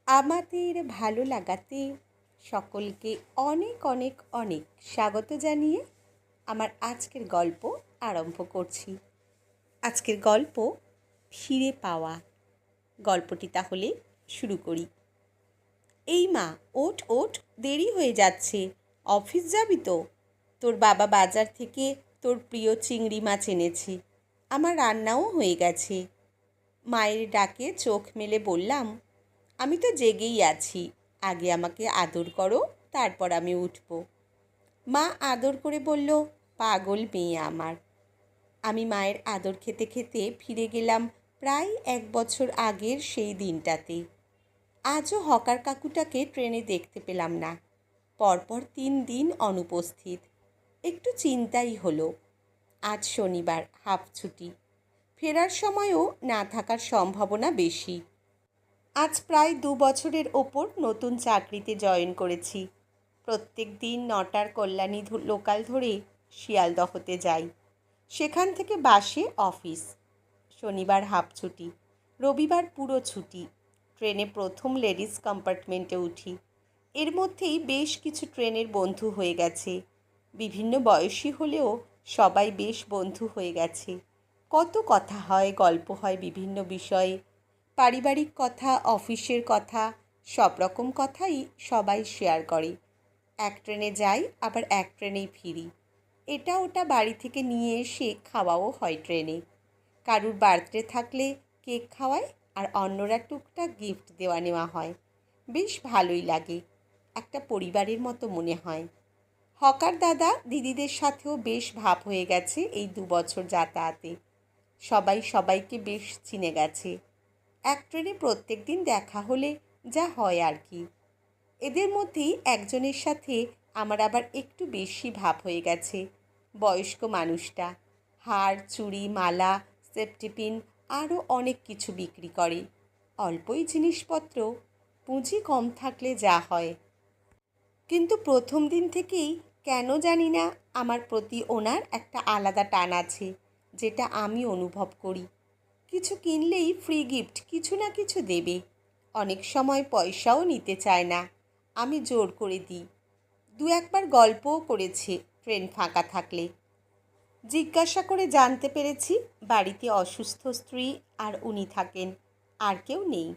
আমাদের ভালো লাগাতে সকলকে অনেক অনেক অনেক স্বাগত জানিয়ে আমার আজকের গল্প আরম্ভ করছি। আজকের গল্প ফিরে পাওয়া। গল্পটি তাহলে শুরু করি। এই মা, ওঠ ওঠ, দেরি হয়ে যাচ্ছে, অফিস যাবি তো? তোর বাবা বাজার থেকে তোর প্রিয় চিংড়ি মাছ এনেছে, আমার রান্নাও হয়ে গেছে। মায়ের ডাকে চোখ মেলে বললাম, আমি তো জেগেই আছি, আগে আমাকে আদর করো, তারপর আমি উঠব। মা আদর করে বলল, পাগল মেয়ে আমার। আমি মায়ের আদর খেতে খেতে ফিরে গেলাম প্রায় 1 বছর আগের সেই দিনটাতে। আজও হকার কাকুটাকে ট্রেনে দেখতে পেলাম না। পরপর 3 দিন অনুপস্থিত। একটু চিন্তাই হলো। আজ শনিবার, হাফ ছুটি। ফেরার সময়ও না থাকার সম্ভাবনা বেশি। আজ প্রায় 2 বছরের ওপর নতুন চাকরিতে জয়েন করেছি। প্রত্যেক দিন 9টার কল্যাণী লোকাল ধরে শিয়ালদহতে যাই। সেখান থেকে বাসে অফিস। শনিবার হাফ ছুটি, রবিবার পুরো ছুটি। ট্রেনে প্রথম লেডিস কম্পার্টমেন্টে উঠি। এর মধ্যেই বেশ কিছু ট্রেনের বন্ধু হয়ে গেছে। বিভিন্ন বয়সী হলেও সবাই বেশ বন্ধু হয়ে গেছে। কত কথা হয়, গল্প হয় বিভিন্ন বিষয়ে। পারিবারিক কথা, অফিসের কথা, সব রকম কথাই সবাই শেয়ার করে। এক ট্রেনে যাই, আবার এক ট্রেনেই ফিরি। এটা ওটা বাড়ি থেকে নিয়ে এসে খাওয়াও হয় ট্রেনে। কারুর বার্থডে থাকলে কেক খাওয়ায়, আর অন্যরা টুকটাক গিফট দেওয়া নেওয়া হয়। বেশ ভালোই লাগে, একটা পরিবারের মতো মনে হয়। হকার দাদা দিদিদের সাথেও বেশ ভাব হয়ে গেছে এই 2 বছর যাতায়াতে। সবাই সবাইকে বেশ চিনে গেছে। এক ট্রেনে প্রত্যেক দিন দেখা হলে যা হয় আর কি। এদের মধ্যেই একজনের সাথে আমার আবার একটু বেশি ভাব হয়ে গেছে। বয়স্ক মানুষটা হার, চুড়ি, মালা, সেফটিপিন আরও অনেক কিছু বিক্রি করে। অল্পই জিনিসপত্র, পুঁজি কম থাকলে যা হয়। কিন্তু প্রথম দিন থেকেই কেন জানি না আমার প্রতি ওনার একটা আলাদা টান আছে, যেটা আমি অনুভব করি। কিছু কিনলেই ফ্রি গিফট কিছু না কিছু দেবে। অনেক সময় পয়সাও নিতে চায় না, আমি জোর করে দিই। 2-1বার গল্পও করেছে ট্রেন ফাঁকা থাকলে। জিজ্ঞাসা করে জানতে পেরেছি বাড়িতে অসুস্থ স্ত্রী আর উনি থাকেন, আর কেউ নেই।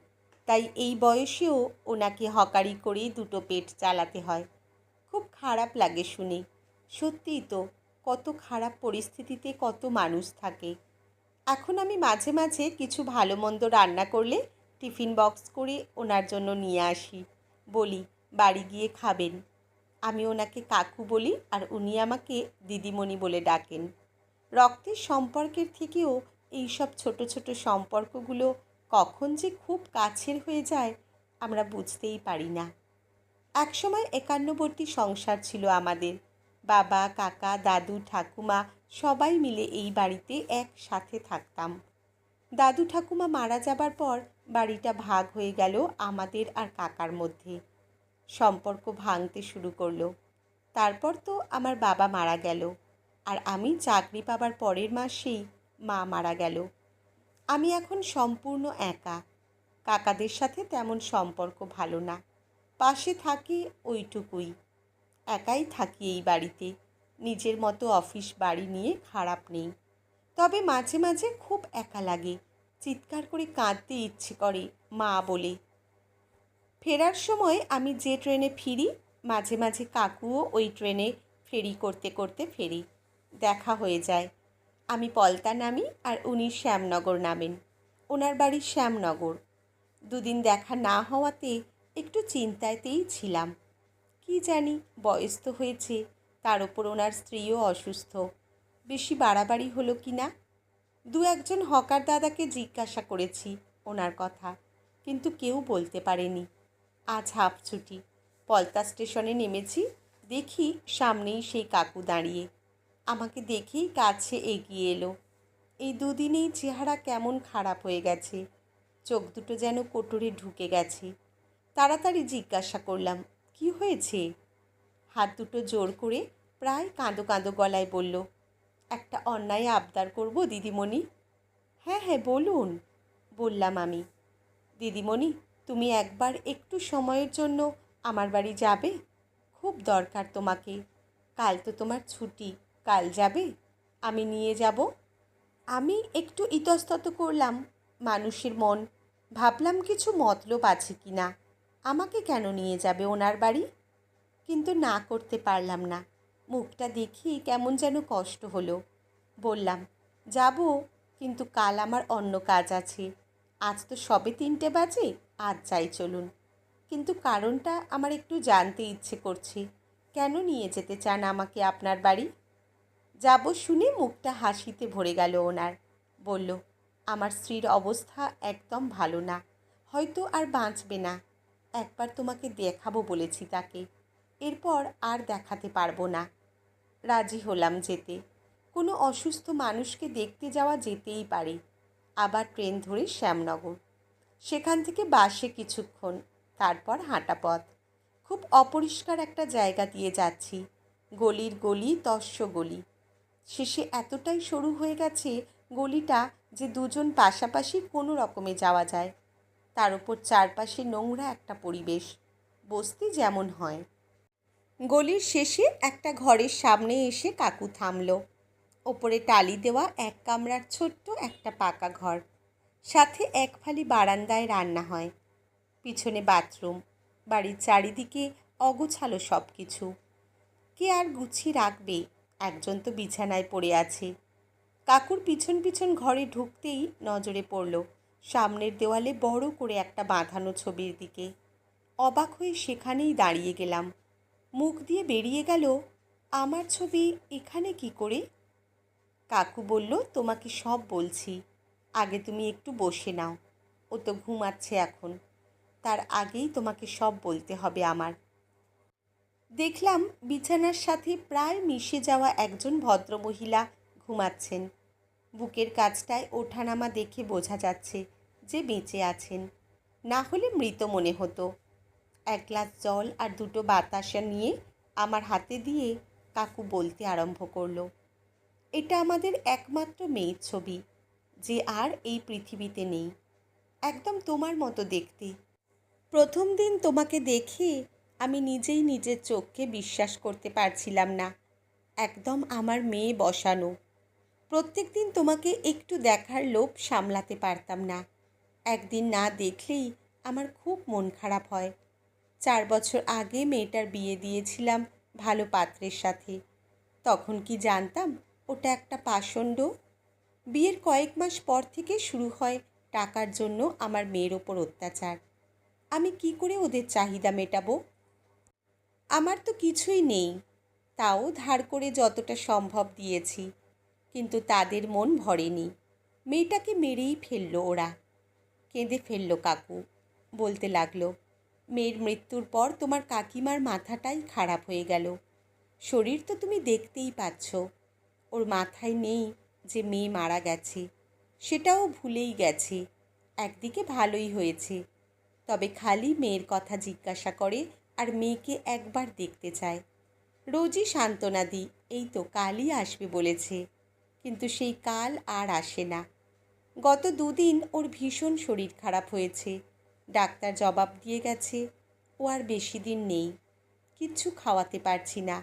তাই এই বয়সেও ওনাকে হকারি করেই দুটো পেট চালাতে হয়। খুব খারাপ লাগে শুনে। সত্যিই তো, কত খারাপ পরিস্থিতিতে কত মানুষ থাকে। এখন আমি মাঝে মাঝে কিছু ভালো মন্দ রান্না করলে টিফিন বক্স করে ওনার জন্য নিয়ে আসি। বলি, বাড়ি গিয়ে খাবেন। আমি ওনাকে কাকু বলি, আর উনি আমাকে দিদিমণি বলে ডাকেন। রক্তের সম্পর্কের থেকেও এইসব ছোট ছোট সম্পর্কগুলো কখন যে খুব কাছের হয়ে যায় আমরা বুঝতেই পারি না। একসময় একান্নবর্তী সংসার ছিল আমাদের। বাবা, কাকা, দাদু, ঠাকুমা সবাই মিলে এই বাড়িতে একসাথে থাকতাম। দাদু ঠাকুমা মারা যাবার পর বাড়িটা ভাগ হয়ে গেল আমাদের আর কাকার মধ্যে। সম্পর্ক ভাঙতে শুরু করলো। তারপর তো আমার বাবা মারা গেল, আর আমি চাকরি পাবার পরের মাসেই মা মারা গেল। আমি এখন সম্পূর্ণ একা। কাকাদের সাথে তেমন সম্পর্ক ভালো না। পাশে থাকি ওইটুকুই। একাই থাকি এই বাড়িতে। নিজের মতো অফিস বাড়ি নিয়ে খারাপ নেই। তবে মাঝে মাঝে খুব একা লাগে। চিৎকার করে কাঁদতে ইচ্ছে করে মা বলে। ফেরার সময় আমি যে ট্রেনে ফিরি, মাঝে মাঝে কাকুও ওই ট্রেনে ফেরি করতে করতে ফেরি। দেখা হয়ে যায়। আমি পলতা নামি আর উনি শ্যামনগর নামেন। ওনার বাড়ি শ্যামনগর। 2 দিন দেখা না হওয়াতে একটু চিন্তাতেই ছিলাম। কি জানি, বয়স তো হয়েছে, তার ওপর ওনার স্ত্রীও অসুস্থ। বেশি বাড়াবাড়ি হলো কি না। 2-1জন হকার দাদাকে জিজ্ঞাসা করেছি ওনার কথা, কিন্তু কেউ বলতে পারেনি। আজ হাফ ছুটি, পলতা স্টেশনে নেমেছি। দেখি সামনেই সেই কাকু দাঁড়িয়ে। আমাকে দেখেই কাছে এগিয়ে এলো। এই 2 দিনেই চেহারা কেমন খারাপ হয়ে গেছে। চোখ দুটো যেন কোটরে ঢুকে গেছে। তাড়াতাড়ি জিজ্ঞাসা করলাম, কি হয়েছে? হাত দুটো জোর করে প্রায় কাঁদো কাঁদো গলায় বলল, একটা অন্যায় আবদার করব দিদিমণি। হ্যাঁ হ্যাঁ বলুন, বললাম আমি। দিদিমণি, তুমি একবার একটু সময়ের জন্য আমার বাড়ি যাবে? খুব দরকার তোমাকে। কাল তো তোমার ছুটি, কাল যাবে? আমি নিয়ে যাব। আমি একটু ইতস্তত করলাম। মানুষের মন, ভাবলাম কিছু মতলব আছে কি না, আমাকে কেন নিয়ে যাবে ওনার বাড়ি। কিন্তু না করতে পারলাম না। মুখটা দেখি কেমন যেন কষ্ট হলো। বললাম, যাব, কিন্তু কাল আমার অন্য কাজ আছে। আজ তো সবে 3টে বাজে, আজ যাই চলুন। কিন্তু কারণটা আমার একটু জানতে ইচ্ছে করছে। কেন নিয়ে যেতে চান আমাকে আপনার বাড়ি? যাব শুনে মুখটা হাসিতে ভরে গেল ওনার। বলল, আমার স্ত্রীর অবস্থা একদম ভালো না, হয়তো আর বাঁচবে না। একবার তোমাকে দেখাবো বলেছি তাকে, এরপর আর দেখাতে পারবো না। রাজি হলাম যেতে। কোনো অসুস্থ মানুষকে দেখতে যাওয়া যেতেই পারে। আবার ট্রেন ধরে শ্যামনগর, সেখান থেকে বাসে কিছুক্ষণ, তারপর হাঁটা পথ। খুব অপরিষ্কার একটা জায়গা দিয়ে যাচ্ছি। গলির গলি তস্য গলি। শেষে এতটাই সরু হয়ে গেছে গলিটা যে দুজন পাশাপাশি কোনো রকমে যাওয়া যায়। তার উপর চারপাশে নোংরা একটা পরিবেশ, বস্তি যেমন হয়। গলির শেষে একটা ঘরের সামনে এসে কাকু থামল। ওপরে টালি দেওয়া এক কামরার ছোট্ট একটা পাকা ঘর, সাথে এক ফালি বারান্দায় রান্না হয়, পিছনে বাথরুম। বাড়ির চারিদিকে অগোছালো সব কিছু। কে আর গুছিয়ে রাখবে? একজন তো বিছানায় পড়ে আছে। কাকুর পিছন পিছন ঘরে ঢুকতেই নজরে পড়ল সামনের দেওয়ালে বড় করে একটা বাঁধানো ছবির দিকে। অবাক হয়ে সেখানেই দাঁড়িয়ে গেলাম। মুখ দিয়ে বেরিয়ে গেল, আমার ছবি এখানে কি করে? কাকু বলল, তোমাকে সব বলছি, আগে তুমি একটু বসে নাও। ও তো ঘুমাচ্ছে এখন, তার আগেই তোমাকে সব বলতে হবে আমার। দেখলাম বিছানার সাথে প্রায় মিশে যাওয়া একজন ভদ্রমহিলা ঘুমাচ্ছেন। বুকের কাছটায় ওঠানামা দেখে বোঝা যাচ্ছে যে বেঁচে আছেন, না হলে মৃত মনে হতো। এক গ্লাস জল আর দুটো বাতাসা নিয়ে আমার হাতে দিয়ে কাকু বলতে আরম্ভ করলো, এটা আমাদের একমাত্র মেয়ের ছবি, যে আর এই পৃথিবীতে নেই। একদম তোমার মতো দেখতে। প্রথম দিন তোমাকে দেখে আমি নিজেই নিজের চোখকে বিশ্বাস করতে পারছিলাম না। একদম আমার মেয়ে বসানো। প্রত্যেক দিন তোমাকে একটু দেখার লোভ সামলাতে পারতাম না। একদিন না দেখলেই আমার খুব মন খারাপ হয়। 4 বছর আগে মেয়েটার বিয়ে দিয়েছিলাম ভালো পাত্রের সাথে। তখন কি জানতাম ওটা একটা পাষণ্ড? বিয়ের কয়েক মাস পর থেকে শুরু হয় টাকার জন্য আমার মেয়ের ওপর অত্যাচার। আমি কি করে ওদের চাহিদা মেটাবো? আমার তো কিছুই নেই, তাও ধার করে যতটা সম্ভব দিয়েছি, কিন্তু তাদের মন ভরেনি। মেয়েটাকে মেরেই ফেললো ওরা। কেঁদে ফেললো কাকু। বলতে লাগলো, মেয়ের মৃত্যুর পর তোমার কাকিমার মাথাটাই খারাপ হয়ে গেল। শরীর তো তুমি দেখতেই পাচ্ছ। ওর মাথায় নেই যে মেয়ে মারা গেছে, সেটাও ভুলেই গেছে। একদিকে ভালোই হয়েছে, তবে খালি মেয়ের কথা জিজ্ঞাসা করে আর মেয়েকে একবার দেখতে চায়। রোজই সান্ত্বনা দিই, এই তো কালই আসবে বলেছে, কিন্তু সেই কাল আর আসে না। গত 2 দিন ওর ভীষণ শরীর খারাপ হয়েছে। ডাক্তার জবাব দিয়ে গেছে ও আর বেশি দিন নেই। কিচ্ছু খাওয়াতে পারছি না,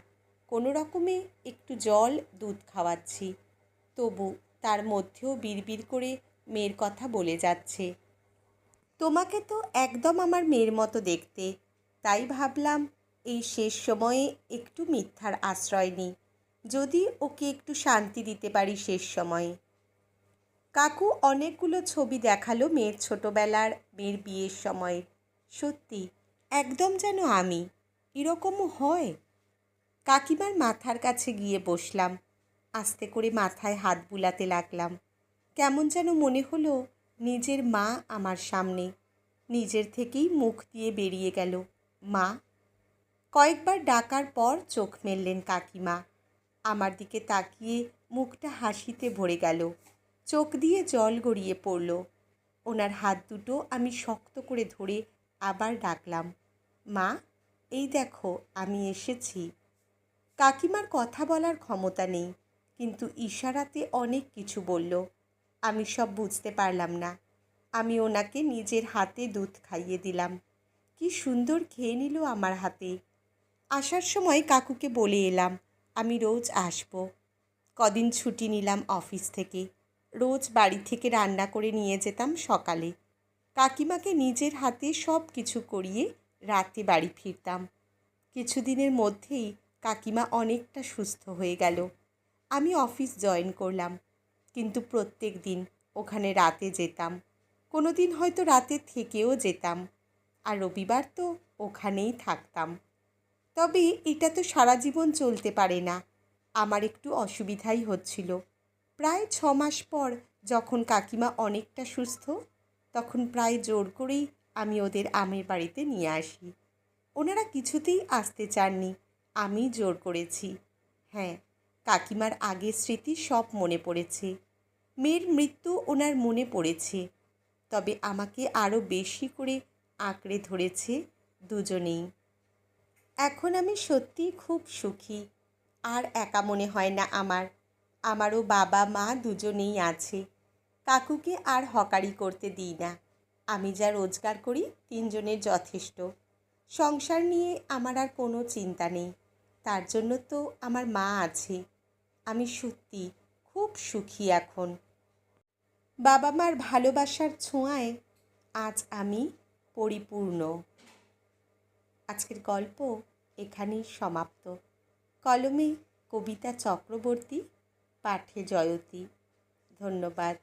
কোনো রকমে একটু জল দুধ খাওয়াচ্ছি, তবু তার মধ্যেও বিড়বিড় করে মেয়ের কথা বলে যাচ্ছে। তোমাকে তো একদম আমার মেয়ের মতো দেখতে, তাই ভাবলাম এই শেষ সময়ে একটু মিথ্যার আশ্রয় নিই, যদি ওকে একটু শান্তি দিতে পারি শেষ সময়ে। কাকু অনেকগুলো ছবি দেখালো মেয়ের ছোটোবেলার, মেয়ের বিয়ের সময়। সত্যি একদম যেন আমি। এরকমও হয়? কাকিমার মাথার কাছে গিয়ে বসলাম। আস্তে করে মাথায় হাত বুলাতে লাগলাম। কেমন যেন মনে হলো নিজের মা আমার সামনে। নিজের থেকেই মুখ দিয়ে বেরিয়ে গেল, মা। কয়েকবার ডাকার পর চোখ মেললেন কাকিমা। আমার দিকে তাকিয়ে মুখটা হাসিতে ভরে গেল, চোখ দিয়ে জল গড়িয়ে পড়ল। ওনার হাত দুটো আমি শক্ত করে ধরে আবার ডাকলাম, মা, এই দেখো আমি এসেছি। কাকিমার কথা বলার ক্ষমতা নেই, কিন্তু ইশারাতে অনেক কিছু বলল। আমি সব বুঝতে পারলাম না। আমি ওনাকে নিজের হাতে দুধ খাইয়ে দিলাম। কি সুন্দর খেয়ে নিল আমার হাতে। আসার সময় কাকুকে বলে এলাম আমি রোজ আসব। কদিন ছুটি নিলাম অফিস থেকে। রোজ বাড়ি থেকে রান্না করে নিয়ে যেতাম সকালে। কাকিমাকে নিজের হাতে সব কিছু করিয়ে রাতে বাড়ি ফিরতাম। কিছুদিনের মধ্যেই কাকিমা অনেকটা সুস্থ হয়ে গেল। আমি অফিস জয়েন করলাম, কিন্তু প্রত্যেক দিন ওখানে রাতে যেতাম। কোনো দিন হয়তো রাতে থেকেও যেতাম, আর রবিবার তো ওখানেই থাকতাম। তবে এটা তো সারা জীবন চলতে পারে না। আমার একটু অসুবিধাই হচ্ছিল। প্রায় 6 মাস পর যখন কাকিমা অনেকটা সুস্থ, তখন প্রায় জোর করেই আমি ওদের আমের বাড়িতে নিয়ে আসি। ওনারা কিছুতেই আসতে চাননি, আমি জোর করেছি। হ্যাঁ, কাকিমার আগের স্মৃতি সব মনে পড়েছে। মেয়ের মৃত্যু ওনার মনে পড়েছে, তবে আমাকে আরও বেশি করে আঁকড়ে ধরেছে দুজনেই। এখন আমি সত্যিই খুব সুখী। আর একা মনে হয় না আমারও বাবা মা দুজনেই আছে। কাকুকে আর হকারি করতে দিই না। আমি যা রোজগার করি 3জনের যথেষ্ট। সংসার নিয়ে আমার আর কোনো চিন্তা নেই। তার জন্য তো আমার মা আছে। আমি সত্যি খুব সুখী এখন। বাবা মার ভালোবাসার ছোঁয়ায় আজ আমি পরিপূর্ণ। আজকের গল্প এখানেই সমাপ্ত। কলমে কবিতা চক্রবর্তী, পাঠে জয়তী। ধন্যবাদ।